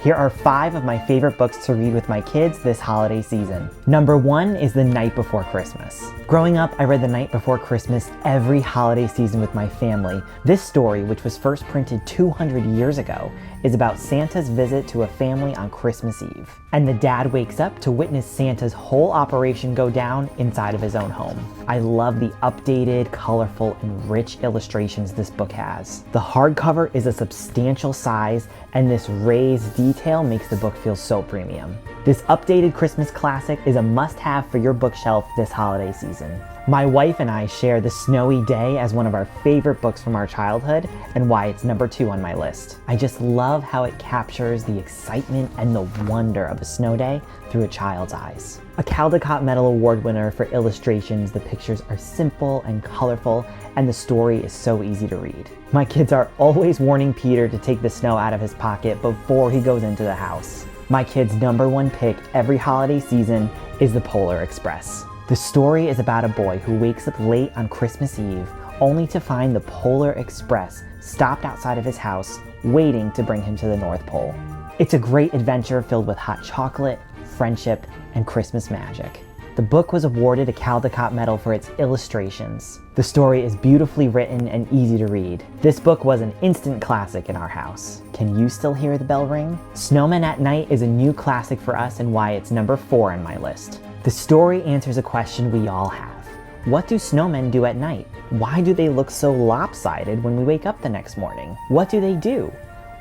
Here are 5 of my favorite books to read with my kids this holiday season. Number 1 is The Night Before Christmas. Growing up, I read The Night Before Christmas every holiday season with my family. This story, which was first printed 200 years ago, is about Santa's visit to a family on Christmas Eve. And the dad wakes up to witness Santa's whole operation go down inside of his own home. I love the updated, colorful, and rich illustrations this book has. The hardcover is a substantial size, and this raised detail makes the book feel so premium. This updated Christmas classic is a must-have for your bookshelf this holiday season. My wife and I share The Snowy Day as one of our favorite books from our childhood and why it's number 2 on my list. I just love how it captures the excitement and the wonder of a snow day through a child's eyes. A Caldecott Medal Award winner for illustrations, the pictures are simple and colorful, and the story is so easy to read. My kids are always warning Peter to take the snow out of his pocket before he goes into the house. My kids' number 1 pick every holiday season is The Polar Express. The story is about a boy who wakes up late on Christmas Eve only to find the Polar Express stopped outside of his house waiting to bring him to the North Pole. It's a great adventure filled with hot chocolate, friendship, and Christmas magic. The book was awarded a Caldecott Medal for its illustrations. The story is beautifully written and easy to read. This book was an instant classic in our house. Can you still hear the bell ring? Snowmen at Night is a new classic for us and why it's number 4 on my list. The story answers a question we all have. What do snowmen do at night? Why do they look so lopsided when we wake up the next morning? What do they do?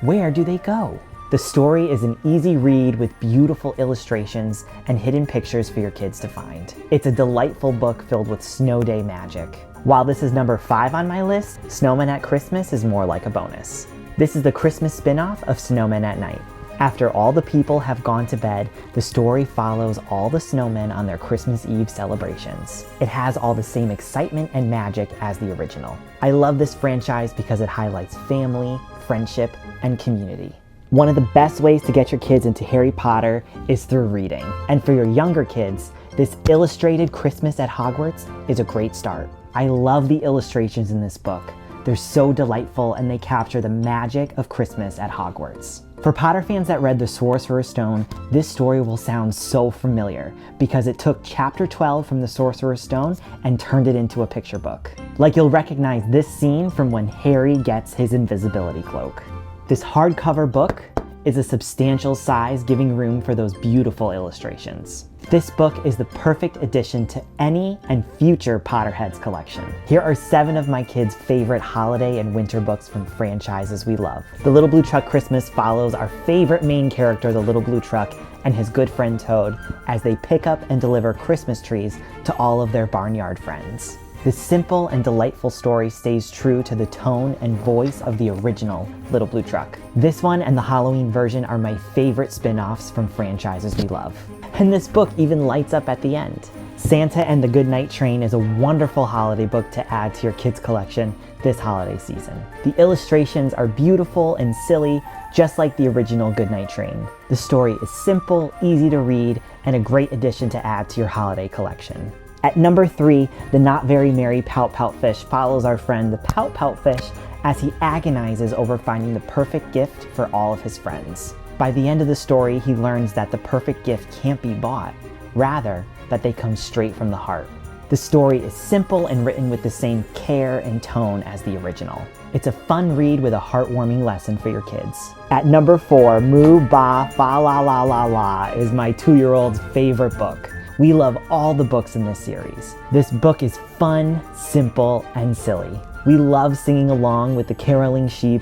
Where do they go? The story is an easy read with beautiful illustrations and hidden pictures for your kids to find. It's a delightful book filled with snow day magic. While this is number 5 on my list, Snowmen at Christmas is more like a bonus. This is the Christmas spin-off of Snowmen at Night. After all the people have gone to bed, the story follows all the snowmen on their Christmas Eve celebrations. It has all the same excitement and magic as the original. I love this franchise because it highlights family, friendship, and community. One of the best ways to get your kids into Harry Potter is through reading. And for your younger kids, this illustrated Christmas at Hogwarts is a great start. I love the illustrations in this book. They're so delightful and they capture the magic of Christmas at Hogwarts. For Potter fans that read The Sorcerer's Stone, this story will sound so familiar because it took chapter 12 from The Sorcerer's Stone and turned it into a picture book. Like you'll recognize this scene from when Harry gets his invisibility cloak. This hardcover book is a substantial size, giving room for those beautiful illustrations. This book is the perfect addition to any and future Potterheads collection. Here are 7 of my kids' favorite holiday and winter books from franchises we love. The Little Blue Truck Christmas follows our favorite main character, the Little Blue Truck, and his good friend Toad as they pick up and deliver Christmas trees to all of their barnyard friends. This simple and delightful story stays true to the tone and voice of the original Little Blue Truck. This one and the Halloween version are my favorite spin-offs from franchises we love. And this book even lights up at the end. Santa and the Goodnight Train is a wonderful holiday book to add to your kids' collection this holiday season. The illustrations are beautiful and silly, just like the original Goodnight Train. The story is simple, easy to read, and a great addition to add to your holiday collection. At number 3, the Not Very Merry Pout Pout Fish follows our friend the Pout Pout Fish as he agonizes over finding the perfect gift for all of his friends. By the end of the story, he learns that the perfect gift can't be bought, rather that they come straight from the heart. The story is simple and written with the same care and tone as the original. It's a fun read with a heartwarming lesson for your kids. At number 4, Moo Ba Fa La La La La is my 2-year-old's favorite book. We love all the books in this series. This book is fun, simple, and silly. We love singing along with the caroling sheep,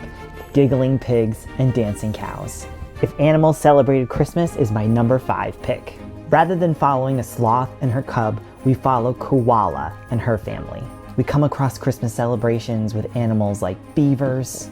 giggling pigs, and dancing cows. If Animals Celebrated Christmas is my number 5 pick. Rather than following a sloth and her cub, we follow Koala and her family. We come across Christmas celebrations with animals like beavers,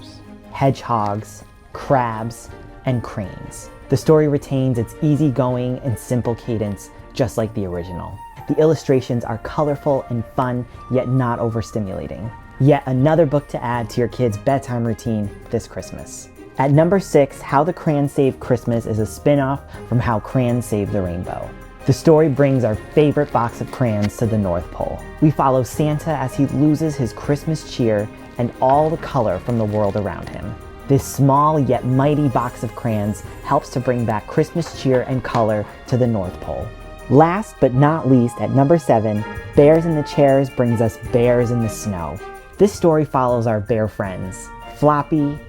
hedgehogs, crabs, and cranes. The story retains its easygoing and simple cadence, just like the original. The illustrations are colorful and fun, yet not overstimulating. Yet another book to add to your kids' bedtime routine this Christmas. At number 6, How the Crayons Saved Christmas is a spin-off from How Crayons Saved the Rainbow. The story brings our favorite box of crayons to the North Pole. We follow Santa as he loses his Christmas cheer and all the color from the world around him. This small yet mighty box of crayons helps to bring back Christmas cheer and color to the North Pole. Last but not least, at number 7, Bears in the Chairs brings us Bears in the Snow. This story follows our bear friends, Floppy,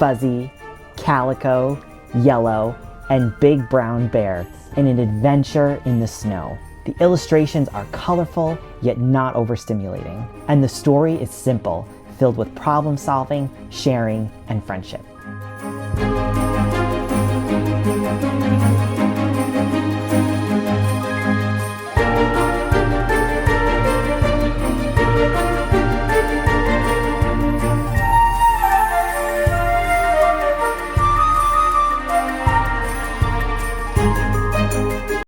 Fuzzy, Calico, Yellow, and Big Brown Bear in an adventure in the snow. The illustrations are colorful, yet not overstimulating. And the story is simple, filled with problem solving, sharing, and friendship.